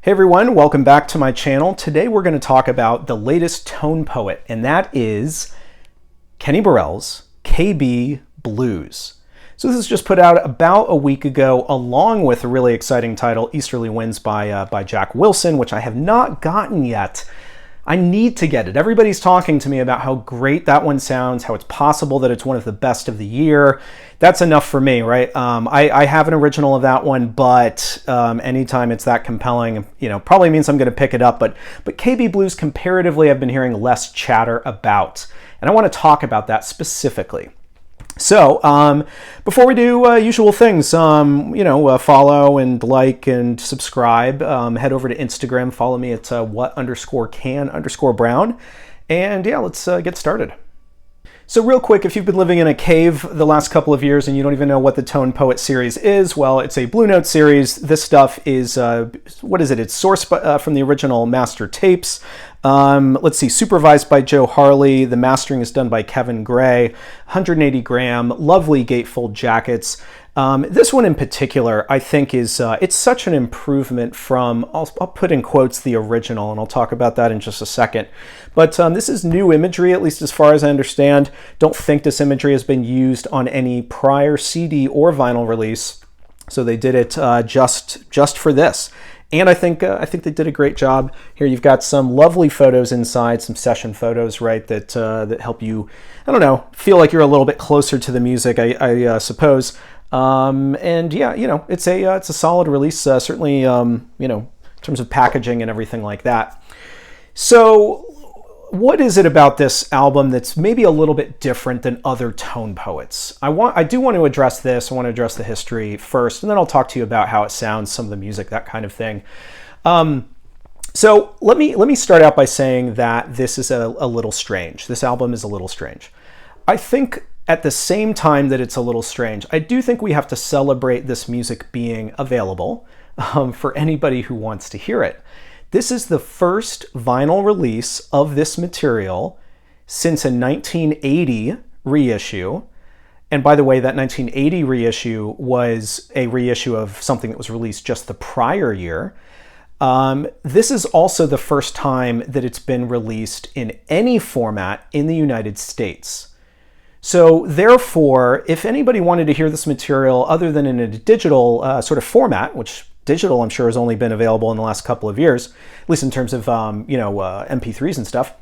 Hey everyone, welcome back to my channel. Today we're going to talk about the latest tone poet, and that is Kenny Burrell's KB Blues. So this was just put out about a week ago, along with a really exciting title, Easterly Winds by Jack Wilson, which I have not gotten yet. I need to get it. Everybody's talking to me about how great that one sounds, how it's possible that it's one of the best of the year. That's enough for me, right? I have an original of that one, but anytime it's that compelling, probably means I'm going to pick it up. But KB Blues, comparatively, I've been hearing less chatter about. And I want to talk about that specifically. So, before we do usual things, follow and like and subscribe. Head over to Instagram, follow me at what_can_brown. And yeah, let's get started. So real quick, if you've been living in a cave the last couple of years and you don't even know what the Tone Poet series is, well, it's a Blue Note series. This stuff is, what is it? It's sourced from the original master tapes. Let's see, supervised by Joe Harley. The mastering is done by Kevin Gray. 180 gram, lovely gatefold jackets. This one in particular, I think is, it's such an improvement from, I'll put in quotes, the original, and I'll talk about that in just a second. But this is new imagery, at least as far as I understand. Don't think this imagery has been used on any prior CD or vinyl release. So they did it just for this. And I think they did a great job. Here you've got some lovely photos inside, some session photos, right, that help you, I don't know, feel like you're a little bit closer to the music, I suppose. And yeah, it's a solid release, certainly, in terms of packaging and everything like that. So what is it about this album that's maybe a little bit different than other Tone Poets? I do want to address this. I want to address the history first, and then I'll talk to you about how it sounds, some of the music, that kind of thing. So let me start out by saying that this is a little strange. This album is a little strange. I think at the same time that it's a little strange, I do think we have to celebrate this music being available for anybody who wants to hear it. This is the first vinyl release of this material since a 1980 reissue. And by the way, that 1980 reissue was a reissue of something that was released just the prior year. This is also the first time that it's been released in any format in the United States. So therefore, if anybody wanted to hear this material other than in a digital sort of format, which digital I'm sure has only been available in the last couple of years, at least in terms of MP3s and stuff,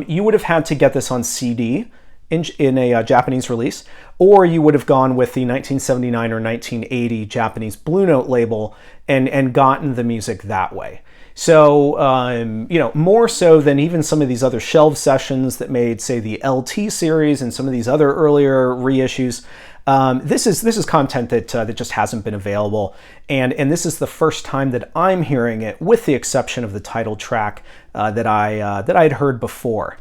you would have had to get this on CD in a Japanese release, or you would have gone with the 1979 or 1980 Japanese Blue Note label and gotten the music that way. So, more so than even some of these other shelved sessions that made, say, the LT series and some of these other earlier reissues, this is content that just hasn't been available, and this is the first time that I'm hearing it, with the exception of the title track that I'd heard before,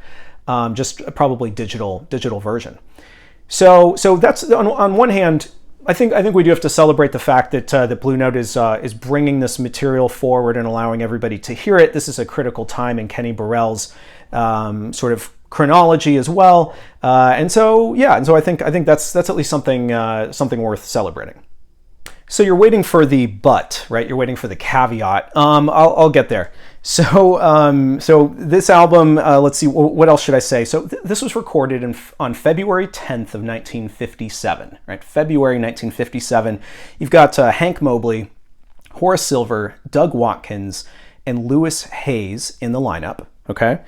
just probably digital version. So that's on one hand. I think we do have to celebrate the fact that that Blue Note is bringing this material forward and allowing everybody to hear it. This is a critical time in Kenny Burrell's sort of chronology as well, and so I think that's at least something worth celebrating. So you're waiting for the but, right? You're waiting for the caveat. I'll get there. So this album, let's see, what else should I say? So this was recorded on February 10th of 1957, right? February 1957. You've got Hank Mobley, Horace Silver, Doug Watkins, and Lewis Hayes in the lineup, okay?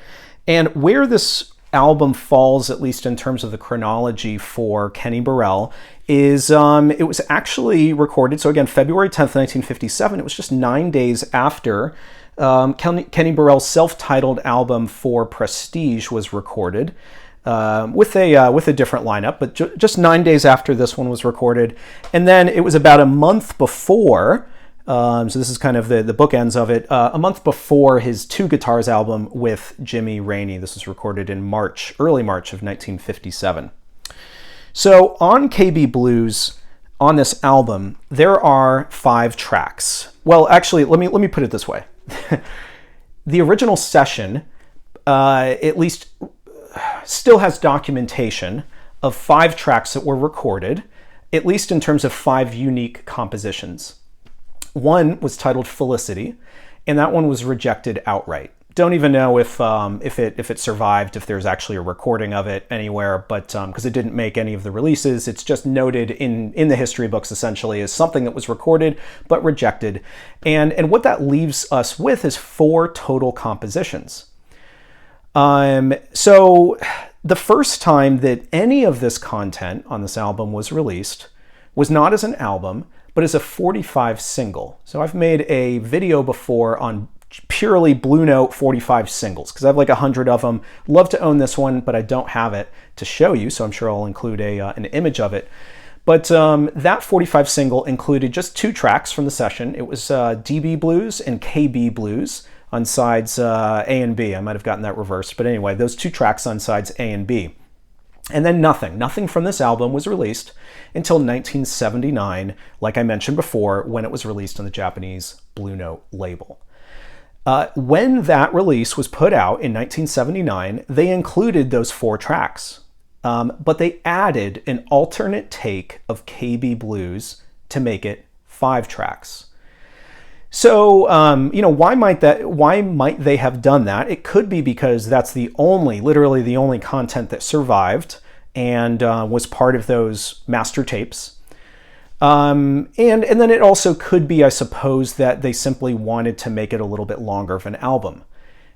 And where this album falls, at least in terms of the chronology for Kenny Burrell, is it was actually recorded, so again, February 10th, 1957. It was just 9 days after Kenny Burrell's self-titled album For Prestige was recorded, with a different lineup, but just 9 days after this one was recorded. And then it was about a month before, so this is kind of the bookends of it, a month before his Two Guitars album with Jimmy Rainey. This was recorded in early March of 1957. So on KB Blues, on this album, there are 5 tracks. Well, actually, let me put it this way. The original session, at least, still has documentation of 5 tracks that were recorded, at least in terms of 5 unique compositions. One was titled Felicity, and that one was rejected outright. Don't even know if it survived, if there's actually a recording of it anywhere, but because it didn't make any of the releases, it's just noted in the history books essentially as something that was recorded but rejected. And what that leaves us with is 4 total compositions. So the first time that any of this content on this album was released was not as an album, but as a 45 single. So I've made a video before on purely Blue Note 45 singles, because I have like 100 of them. Love to own this one, but I don't have it to show you, so I'm sure I'll include an image of it. But that 45 single included just 2 tracks from the session. It was DB Blues and KB Blues on sides A and B. I might have gotten that reversed, but anyway, those 2 tracks on sides A and B. And then nothing from this album was released until 1979, like I mentioned before, when it was released on the Japanese Blue Note label. When that release was put out in 1979, they included those 4 tracks, but they added an alternate take of KB Blues to make it 5 tracks. So, why might they have done that? It could be because that's literally the only content that survived and was part of those master tapes. And then it also could be, I suppose, that they simply wanted to make it a little bit longer of an album.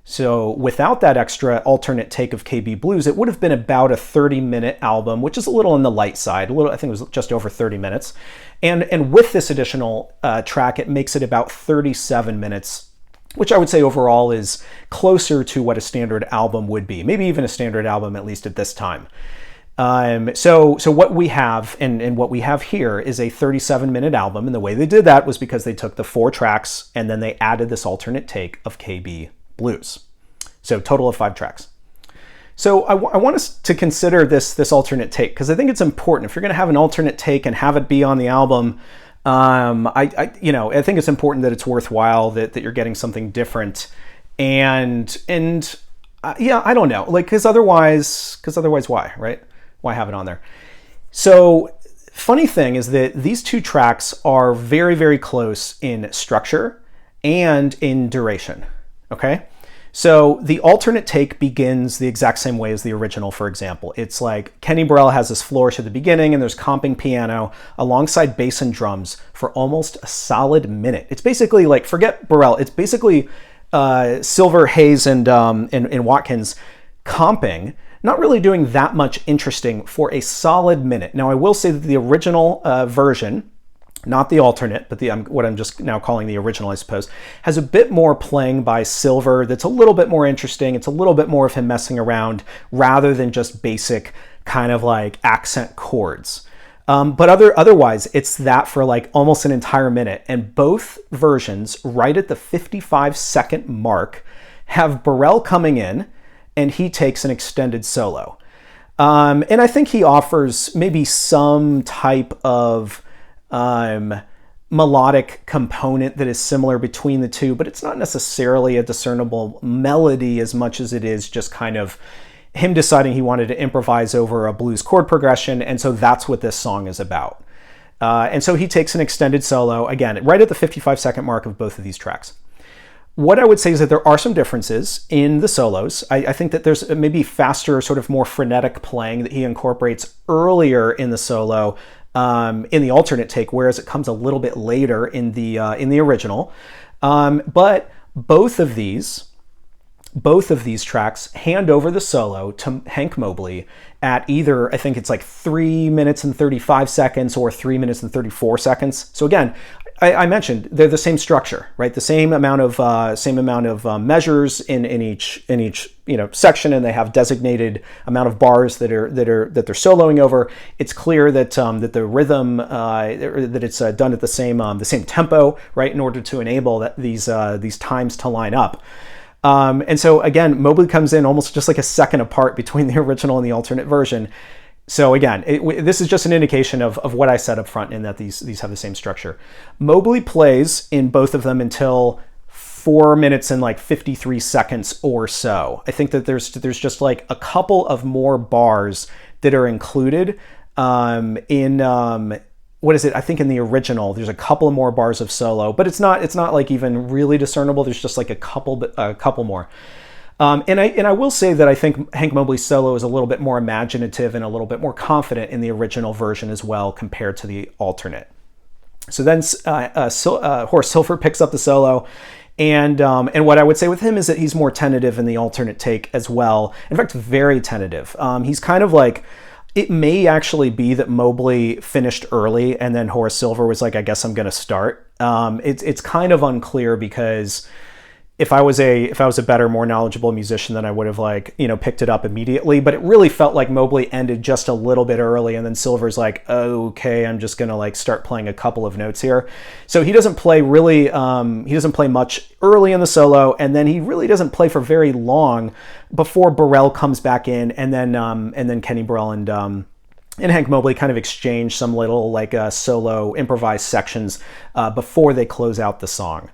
So without that extra alternate take of KB Blues, it would have been about a 30-minute album, which is a little on the light side. I think it was just over 30 minutes. And with this additional track, it makes it about 37 minutes, which I would say overall is closer to what a standard album would be. Maybe even a standard album, at least at this time. So what we have and what we have here is a 37-minute album, and the way they did that was because they took the 4 tracks and then they added this alternate take of KB Blues. So total of 5 tracks. So I want us to consider this alternate take, because I think it's important. If you're going to have an alternate take and have it be on the album, I think it's important that it's worthwhile, that you're getting something different, and I don't know, like, because otherwise why, right? Why have it on there? So funny thing is that these 2 tracks are very, very close in structure and in duration, okay? So the alternate take begins the exact same way as the original, for example. It's like Kenny Burrell has this flourish at the beginning and there's comping piano alongside bass and drums for almost a solid minute. It's basically like, forget Burrell, it's basically Silver, Hayes, and Watkins comping, not really doing that much interesting for a solid minute. Now, I will say that the original version, not the alternate, but what I'm just now calling the original, I suppose, has a bit more playing by Silver that's a little bit more interesting. It's a little bit more of him messing around rather than just basic kind of like accent chords. But otherwise, it's that for like almost an entire minute. And both versions, right at the 55-second mark, have Burrell coming in, and he takes an extended solo. And I think he offers maybe some type of melodic component that is similar between the two, but it's not necessarily a discernible melody as much as it is just kind of him deciding he wanted to improvise over a blues chord progression, and so that's what this song is about. And so he takes an extended solo, again, right at the 55-second mark of both of these tracks. What I would say is that there are some differences in the solos. I think that there's maybe faster, sort of more frenetic playing that he incorporates earlier in the solo, in the alternate take, whereas it comes a little bit later in the original. But both of these tracks hand over the solo to Hank Mobley at either, I think it's like 3 minutes and 35 seconds or 3 minutes and 34 seconds. So again, I mentioned they're the same structure, right? The same amount of measures in each section, and they have designated amount of bars that they're soloing over. It's clear that the rhythm that it's done at the same tempo, right, in order to enable these times to line up. And so again, Mobley comes in almost just like a second apart between the original and the alternate version. So again, this is just an indication of what I said up front, in that these have the same structure. Mobley plays in both of them until 4 minutes and like 53 seconds or so. I think that there's just like a couple of more bars that are included in what is it? I think in the original, there's a couple more bars of solo, but it's not like even really discernible. There's just like a couple more. And I will say that I think Hank Mobley's solo is a little bit more imaginative and a little bit more confident in the original version as well compared to the alternate. So then Horace Silver picks up the solo, and what I would say with him is that he's more tentative in the alternate take as well. In fact, very tentative. He's kind of like, it may actually be that Mobley finished early and then Horace Silver was like, I guess I'm going to start. It's kind of unclear, because if I was a better, more knowledgeable musician, then I would have picked it up immediately. But it really felt like Mobley ended just a little bit early, and then Silver's like, okay, I'm just gonna start playing a couple of notes here. So he doesn't play really. He doesn't play much early in the solo, and then he really doesn't play for very long before Burrell comes back in, and then Kenny Burrell and Hank Mobley kind of exchange some little solo improvised sections before they close out the song.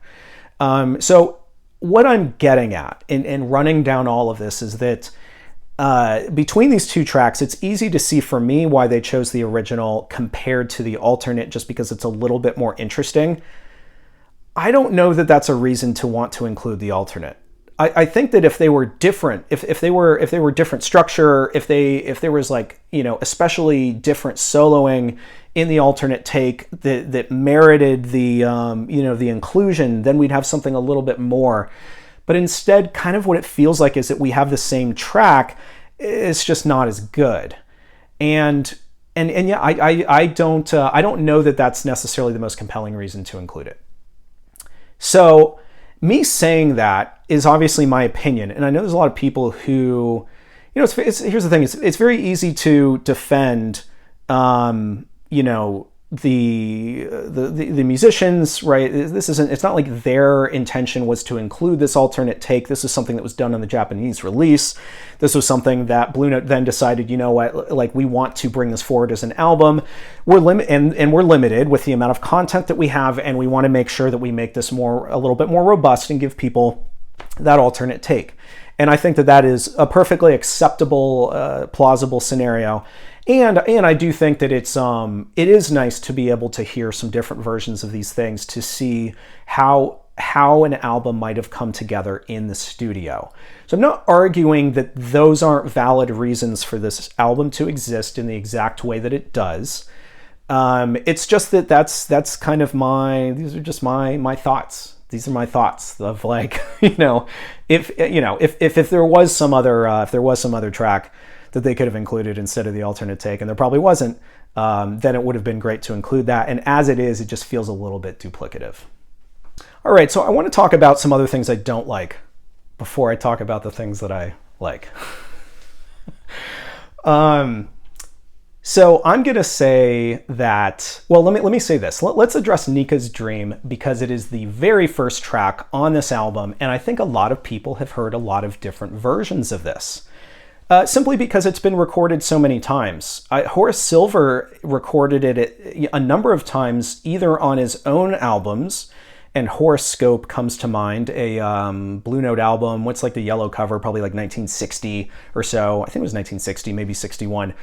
So what I'm getting at in running down all of this is that between these two tracks, it's easy to see for me why they chose the original compared to the alternate, just because it's a little bit more interesting. I don't know that that's a reason to want to include the alternate. I think that if they were different, if they were different structure, if there was especially different soloing in the alternate take that merited the the inclusion, then we'd have something a little bit more. But instead, kind of what it feels like is that we have the same track. It's just not as good. And yeah, I don't know that that's necessarily the most compelling reason to include it. So me saying that is obviously my opinion, and I know there's a lot of people who, here's the thing: it's very easy to defend, the musicians, right? It's not like their intention was to include this alternate take. This is something that was done on the Japanese release. This was something that Blue Note then decided, we want to bring this forward as an album. We're limited with the amount of content that we have, and we want to make sure that we make this a little bit more robust and give people that alternate take. And I think that is a perfectly acceptable, plausible scenario. And I do think that it is nice to be able to hear some different versions of these things, to see how an album might have come together in the studio. So I'm not arguing that those aren't valid reasons for this album to exist in the exact way that it does. It's just that's kind of these are just my thoughts. These are my thoughts of if there was some other track that they could have included instead of the alternate take, and there probably wasn't, then it would have been great to include that. And as it is, it just feels a little bit duplicative. All right, so I want to talk about some other things I don't like before I talk about the things that I like. So I'm going to say that, well, let me say this. Let's address Nika's Dream, because it is the very first track on this album, and I think a lot of people have heard a lot of different versions of this. Simply because it's been recorded so many times. Horace Silver recorded it a number of times, either on his own albums, and Horoscope comes to mind, a Blue Note album. What's the yellow cover? Probably 1960 or so. I think it was 1960, maybe 61.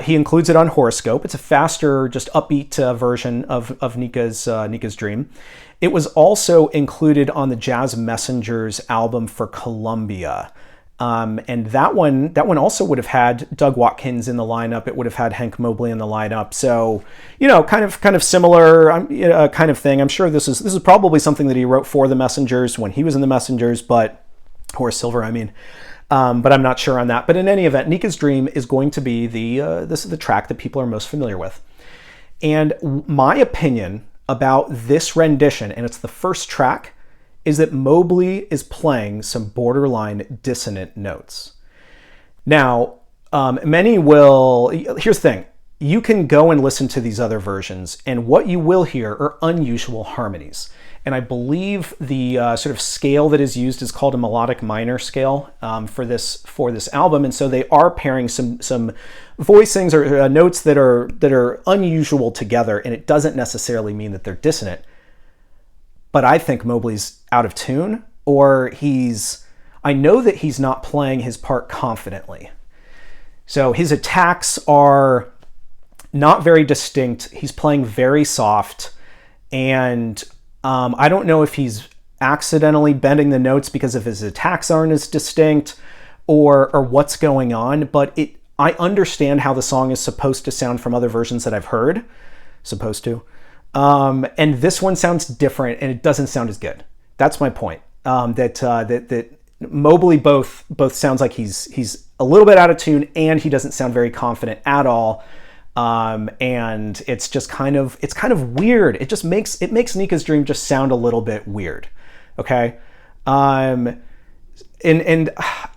He includes it on Horoscope. It's a faster, just upbeat version of Nika's Dream. It was also included on the Jazz Messengers album for Columbia. And that one also would have had Doug Watkins in the lineup. It would have had Hank Mobley in the lineup. So, kind of similar kind of thing. I'm sure this is probably something that he wrote for the Messengers when he was in the Messengers, but Horace Silver, but I'm not sure on that. But in any event, Nika's Dream is going to be this is the track that people are most familiar with. And my opinion about this rendition, and it's the first track, is that Mobley is playing some borderline dissonant notes. Now, many will... Here's the thing. You can go and listen to these other versions, and what you will hear are unusual harmonies. And I believe the sort of scale that is used is called a melodic minor scale for this album, and so they are pairing some voicings or notes that are unusual together, and it doesn't necessarily mean that they're dissonant. But I think Mobley's out of tune, or I know that he's not playing his part confidently. So his attacks are not very distinct. He's playing very soft, and I don't know if he's accidentally bending the notes because if his attacks aren't as distinct or what's going on, but I understand how the song is supposed to sound from other versions that I've heard. Supposed to. And this one sounds different, and it doesn't sound as good. That's my point. That Mobley both sounds like he's a little bit out of tune, and he doesn't sound very confident at all. And it's just kind of weird. It makes Nika's Dream just sound a little bit weird. Okay. And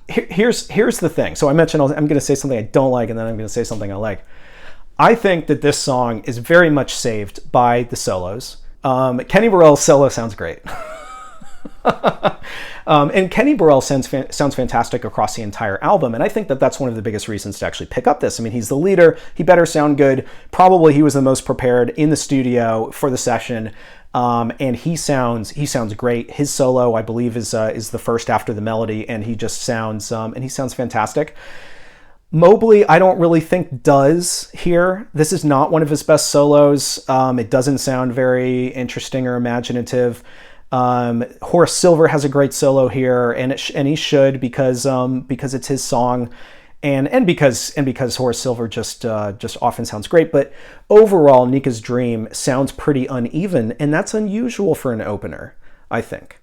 here's the thing. So I mentioned I'm going to say something I don't like, and then I'm going to say something I like. I think that this song is very much saved by the solos. Kenny Burrell's solo sounds great. And Kenny Burrell sounds fantastic across the entire album, and I think that that's one of the biggest reasons to actually pick up this. I mean, he's the leader. He better sound good. Probably he was the most prepared in the studio for the session, and he sounds great. His solo, I believe, is the first after the melody, and he just sounds fantastic. Mobley, I don't really think does here. This is not one of his best solos. It doesn't sound very interesting or imaginative. Horace Silver has a great solo here, and he should because it's his song, and because Horace Silver just often sounds great. But overall, Nika's Dream sounds pretty uneven, and that's unusual for an opener, I think.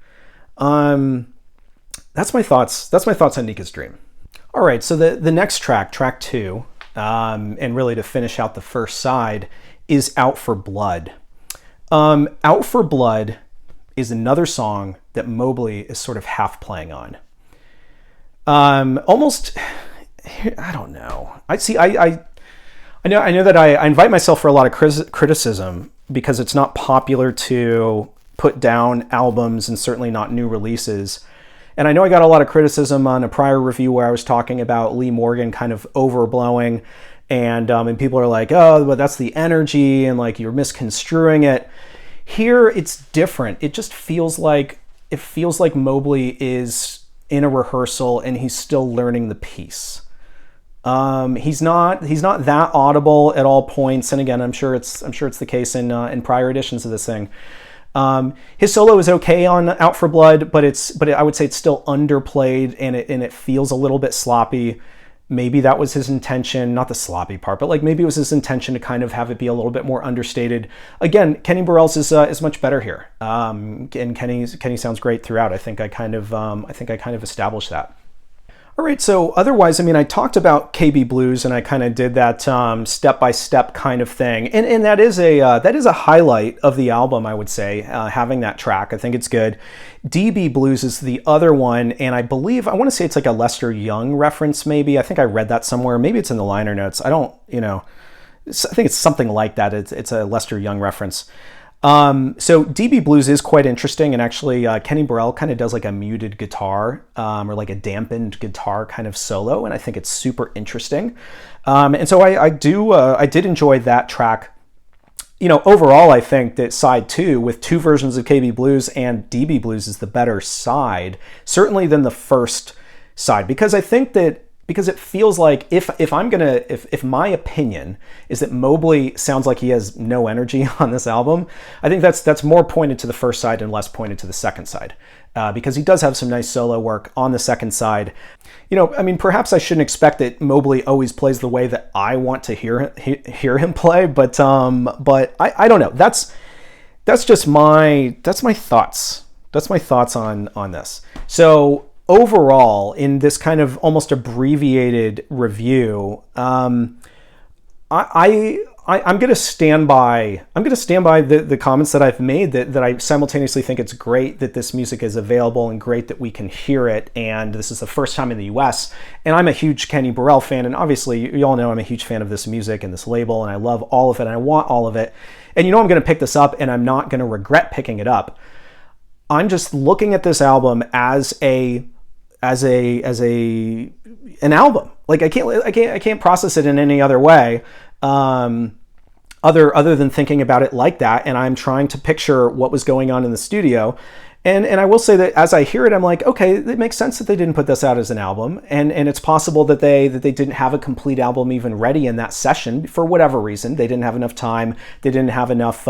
That's my thoughts. That's my thoughts on Nika's Dream. All right, so the next track 2, and really to finish out the first side, is Out for Blood. Out for Blood is another song that Mobley is sort of half playing on. Almost, I don't know. I know that I invite myself for a lot of criticism because it's not popular to put down albums and certainly not new releases. And I know I got a lot of criticism on a prior review where I was talking about Lee Morgan kind of overblowing, and people are like, oh, but that's the energy, and like you're misconstruing it. Here it's different. It just feels like Mobley is in a rehearsal and he's still learning the piece. He's not that audible at all points, and again, I'm sure it's the case in prior editions of this thing. His solo is okay on Out for Blood, but I would say it's still underplayed, and it feels a little bit sloppy. Maybe that was his intention, not the sloppy part, but like maybe it was his intention to kind of have it be a little bit more understated. Again, Kenny Burrell's is much better here, and Kenny sounds great throughout. I think I kind of established that. All right, so otherwise, I mean, I talked about KB Blues, and I kind of did that step-by-step kind of thing, and that is a highlight of the album, I would say, having that track. I think it's good. DB Blues is the other one, and I want to say it's like a Lester Young reference, maybe. I think I read that somewhere. Maybe it's in the liner notes. I think it's something like that. It's a Lester Young reference. So DB Blues is quite interesting, and actually Kenny Burrell kind of does like a muted guitar or like a dampened guitar kind of solo, and I think it's super interesting. And so I did enjoy that track. Overall, I think that side 2 with 2 versions of KB Blues and DB Blues is the better side, certainly than the first side, because I think that it feels like if my opinion is that Mobley sounds like he has no energy on this album, I think that's more pointed to the first side and less pointed to the second side, because he does have some nice solo work on the second side. I mean, perhaps I shouldn't expect that Mobley always plays the way that I want to hear him play, but I don't know. That's just my thoughts. That's my thoughts on this. So overall, in this kind of almost abbreviated review, I'm going to stand by the comments that I've made, that I simultaneously think it's great that this music is available and great that we can hear it, and this is the first time in the US, and I'm a huge Kenny Burrell fan, and obviously you all know I'm a huge fan of this music and this label, and I love all of it and I want all of it, and I'm going to pick this up, and I'm not going to regret picking it up. I'm just looking at this album as an album. Like I can't process it in any other way, other than thinking about it like that. And I'm trying to picture what was going on in the studio, And I will say that as I hear it, I'm like, okay, it makes sense that they didn't put this out as an album, and it's possible that they didn't have a complete album even ready in that session for whatever reason. They didn't have enough time. They didn't have enough.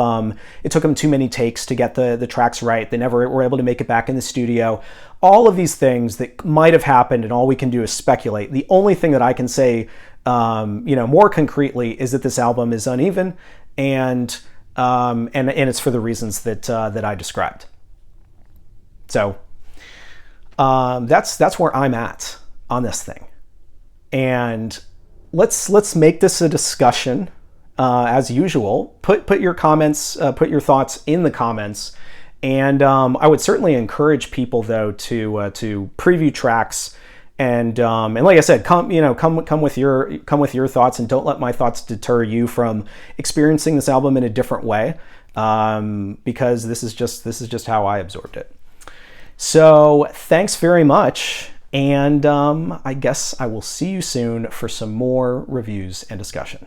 It took them too many takes to get the tracks right. They never were able to make it back in the studio. All of these things that might have happened, and all we can do is speculate. The only thing that I can say, more concretely, is that this album is uneven, and it's for the reasons that I described. So that's where I'm at on this thing, and let's make this a discussion as usual. Put your comments, put your thoughts in the comments, and I would certainly encourage people though to preview tracks, and like I said, come with your thoughts, and don't let my thoughts deter you from experiencing this album in a different way, because this is just how I absorbed it. So thanks very much, and I guess I will see you soon for some more reviews and discussion.